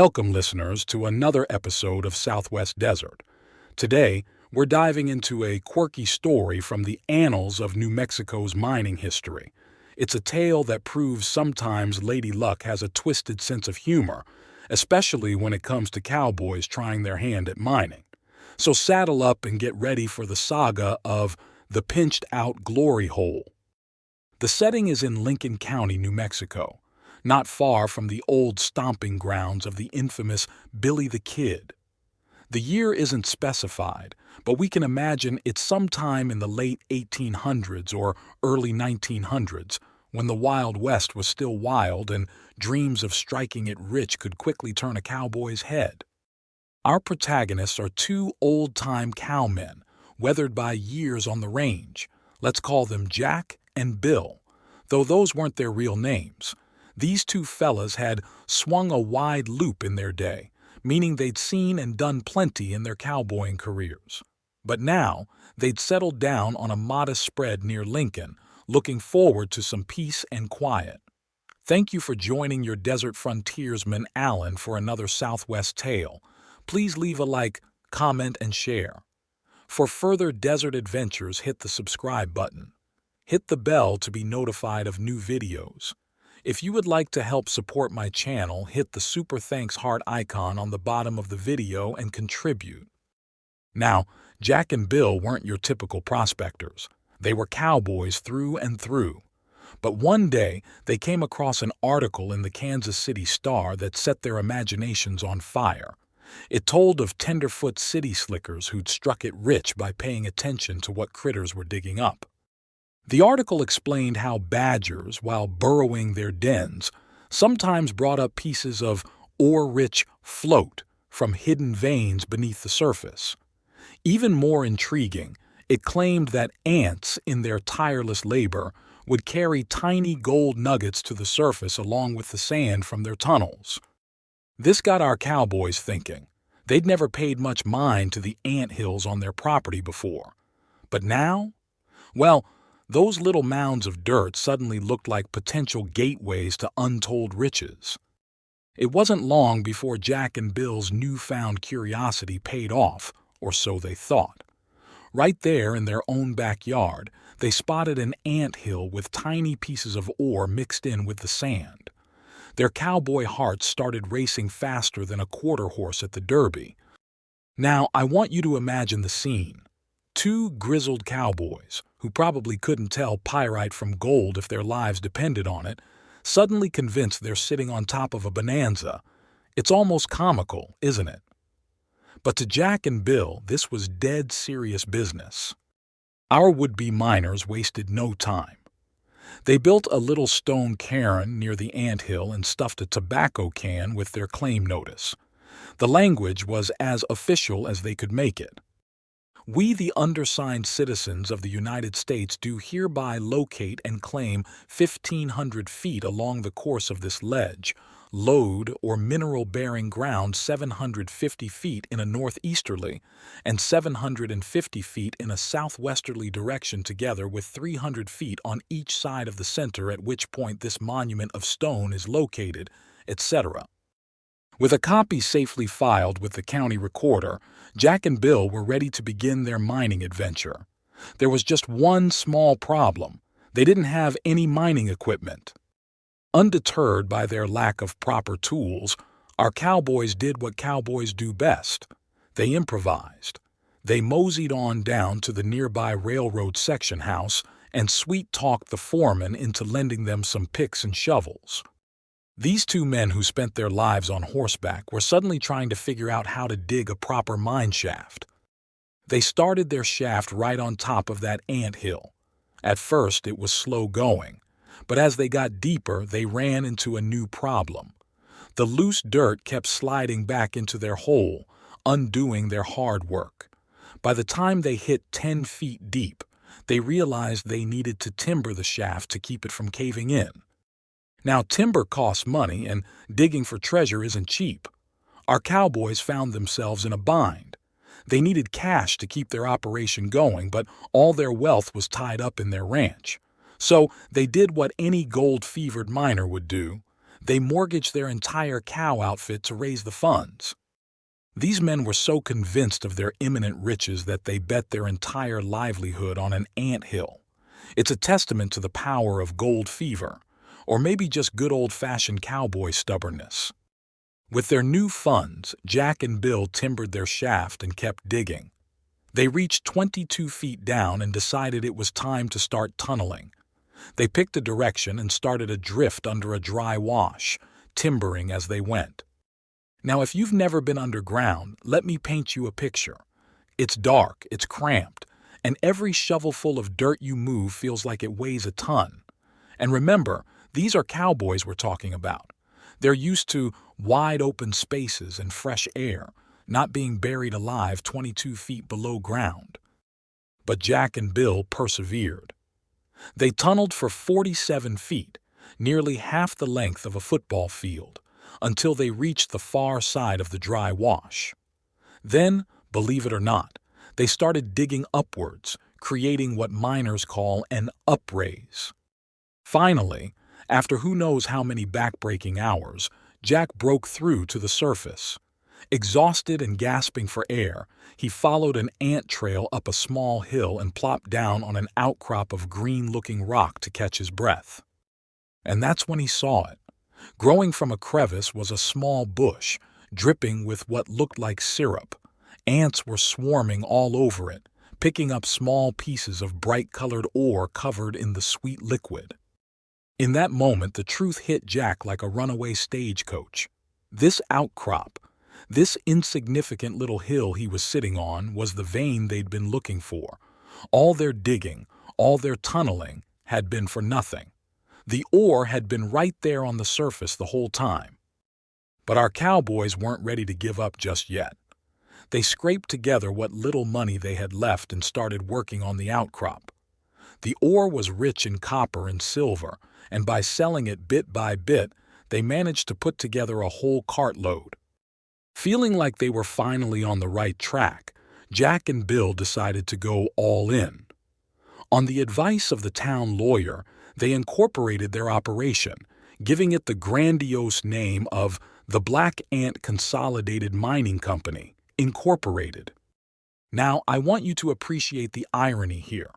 Welcome, listeners, to another episode of Southwest Desert. Today, we're diving into a quirky story from the annals of New Mexico's mining history. It's a tale that proves sometimes Lady Luck has a twisted sense of humor, especially when it comes to cowboys trying their hand at mining. So saddle up and get ready for the saga of the Pinched-Out Glory Hole. The setting is in Lincoln County, New Mexico, not far from the old stomping grounds of the infamous Billy the Kid. The year isn't specified, but we can imagine it's sometime in the late 1800s or early 1900s, when the Wild West was still wild and dreams of striking it rich could quickly turn a cowboy's head. Our protagonists are two old-time cowmen, weathered by years on the range. Let's call them Jack and Bill, though those weren't their real names. These two fellas had swung a wide loop in their day, meaning they'd seen and done plenty in their cowboying careers. But now, they'd settled down on a modest spread near Lincoln, looking forward to some peace and quiet. Thank you for joining your desert frontiersman Alan for another Southwest tale. Please leave a like, comment, and share. For further desert adventures, hit the subscribe button. Hit the bell to be notified of new videos. If you would like to help support my channel, hit the super thanks heart icon on the bottom of the video and contribute. Now, Jack and Bill weren't your typical prospectors. They were cowboys through and through. But one day, they came across an article in the Kansas City Star that set their imaginations on fire. It told of tenderfoot city slickers who'd struck it rich by paying attention to what critters were digging up. The article explained how badgers, while burrowing their dens, sometimes brought up pieces of ore-rich float from hidden veins beneath the surface. Even more intriguing, it claimed that ants, in their tireless labor, would carry tiny gold nuggets to the surface along with the sand from their tunnels. This got our cowboys thinking. They'd never paid much mind to the ant hills on their property before. But now? Well, those little mounds of dirt suddenly looked like potential gateways to untold riches. It wasn't long before Jack and Bill's newfound curiosity paid off, or so they thought. Right there in their own backyard, they spotted an ant hill with tiny pieces of ore mixed in with the sand. Their cowboy hearts started racing faster than a quarter horse at the Derby. Now, I want you to imagine the scene. Two grizzled cowboys, who probably couldn't tell pyrite from gold if their lives depended on it, suddenly convinced they're sitting on top of a bonanza. It's almost comical, isn't it? But to Jack and Bill, this was dead serious business. Our would-be miners wasted no time. They built a little stone cairn near the anthill and stuffed a tobacco can with their claim notice. The language was as official as they could make it. We, the undersigned citizens of the United States, do hereby locate and claim 1,500 feet along the course of this ledge, lode or mineral-bearing ground 750 feet in a northeasterly and 750 feet in a southwesterly direction, together with 300 feet on each side of the center at which point this monument of stone is located, etc. With a copy safely filed with the county recorder, Jack and Bill were ready to begin their mining adventure. There was just one small problem. They didn't have any mining equipment. Undeterred by their lack of proper tools, our cowboys did what cowboys do best. They improvised. They moseyed on down to the nearby railroad section house and sweet-talked the foreman into lending them some picks and shovels. These two men who spent their lives on horseback were suddenly trying to figure out how to dig a proper mine shaft. They started their shaft right on top of that ant hill. At first, it was slow going, but as they got deeper, they ran into a new problem. The loose dirt kept sliding back into their hole, undoing their hard work. By the time they hit 10 feet deep, they realized they needed to timber the shaft to keep it from caving in. Now, timber costs money, and digging for treasure isn't cheap. Our cowboys found themselves in a bind. They needed cash to keep their operation going, but all their wealth was tied up in their ranch. So they did what any gold-fevered miner would do. They mortgaged their entire cow outfit to raise the funds. These men were so convinced of their imminent riches that they bet their entire livelihood on an ant hill. It's a testament to the power of gold fever, or maybe just good old-fashioned cowboy stubbornness. With their new funds, Jack and Bill timbered their shaft and kept digging. They reached 22 feet down and decided it was time to start tunneling. They picked a direction and started adrift under a dry wash, timbering as they went. Now, if you've never been underground, let me paint you a picture. It's dark, it's cramped, and every shovelful of dirt you move feels like it weighs a ton. And remember, these are cowboys we're talking about. They're used to wide open spaces and fresh air, not being buried alive 22 feet below ground. But Jack and Bill persevered. They tunneled for 47 feet, nearly half the length of a football field, until they reached the far side of the dry wash. Then, believe it or not, they started digging upwards, creating what miners call an upraise. Finally, after who knows how many backbreaking hours, Jack broke through to the surface. Exhausted and gasping for air, he followed an ant trail up a small hill and plopped down on an outcrop of green-looking rock to catch his breath. And that's when he saw it. Growing from a crevice was a small bush, dripping with what looked like syrup. Ants were swarming all over it, picking up small pieces of bright-colored ore covered in the sweet liquid. In that moment, the truth hit Jack like a runaway stagecoach. This outcrop, this insignificant little hill he was sitting on, was the vein they'd been looking for. All their digging, all their tunneling, had been for nothing. The ore had been right there on the surface the whole time. But our cowboys weren't ready to give up just yet. They scraped together what little money they had left and started working on the outcrop. The ore was rich in copper and silver, and by selling it bit by bit, they managed to put together a whole cartload. Feeling like they were finally on the right track, Jack and Bill decided to go all in. On the advice of the town lawyer, they incorporated their operation, giving it the grandiose name of the Black Ant Consolidated Mining Company, Incorporated. Now, I want you to appreciate the irony here.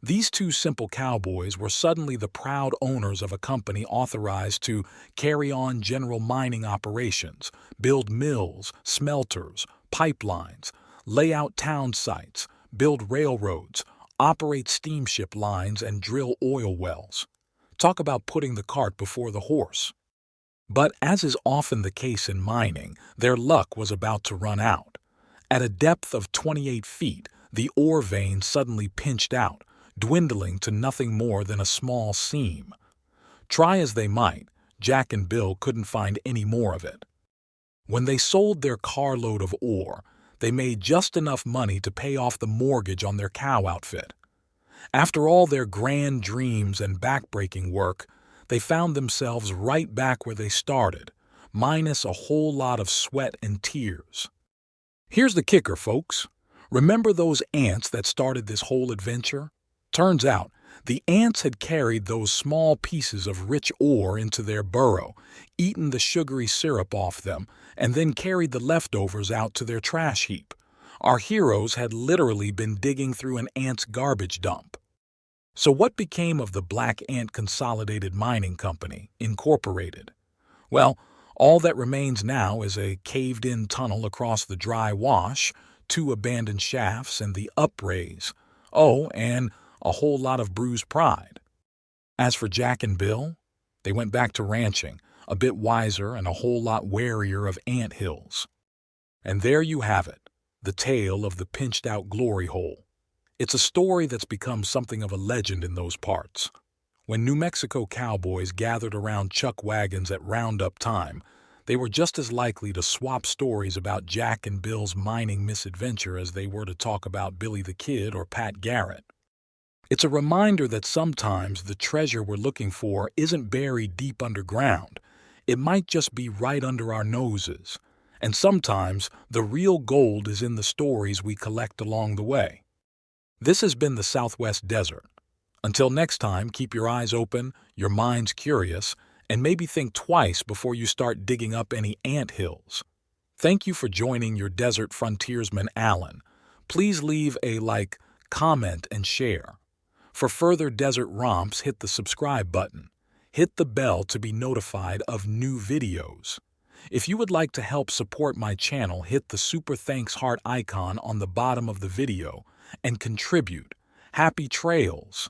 These two simple cowboys were suddenly the proud owners of a company authorized to carry on general mining operations, build mills, smelters, pipelines, lay out town sites, build railroads, operate steamship lines, and drill oil wells. Talk about putting the cart before the horse. But as is often the case in mining, their luck was about to run out. At a depth of 28 feet, the ore vein suddenly pinched out, dwindling to nothing more than a small seam. Try as they might, Jack and Bill couldn't find any more of it. When they sold their carload of ore, they made just enough money to pay off the mortgage on their cow outfit. After all their grand dreams and backbreaking work, they found themselves right back where they started, minus a whole lot of sweat and tears. Here's the kicker, folks. Remember those ants that started this whole adventure? Turns out, the ants had carried those small pieces of rich ore into their burrow, eaten the sugary syrup off them, and then carried the leftovers out to their trash heap. Our heroes had literally been digging through an ant's garbage dump. So what became of the Black Ant Consolidated Mining Company, Incorporated? Well, all that remains now is a caved-in tunnel across the dry wash, 2 abandoned shafts, and the upraise. Oh, and a whole lot of bruised pride. As for Jack and Bill, they went back to ranching, a bit wiser and a whole lot warier of ant hills. And there you have it, the tale of the pinched-out glory hole. It's a story that's become something of a legend in those parts. When New Mexico cowboys gathered around chuck wagons at roundup time, they were just as likely to swap stories about Jack and Bill's mining misadventure as they were to talk about Billy the Kid or Pat Garrett. It's a reminder that sometimes the treasure we're looking for isn't buried deep underground. It might just be right under our noses. And sometimes the real gold is in the stories we collect along the way. This has been the Southwest Desert. Until next time, keep your eyes open, your minds curious, and maybe think twice before you start digging up any ant hills. Thank you for joining your desert frontiersman, Alan. Please leave a like, comment, and share. For further desert romps, hit the subscribe button. Hit the bell to be notified of new videos. If you would like to help support my channel, hit the super thanks heart icon on the bottom of the video and contribute. Happy trails!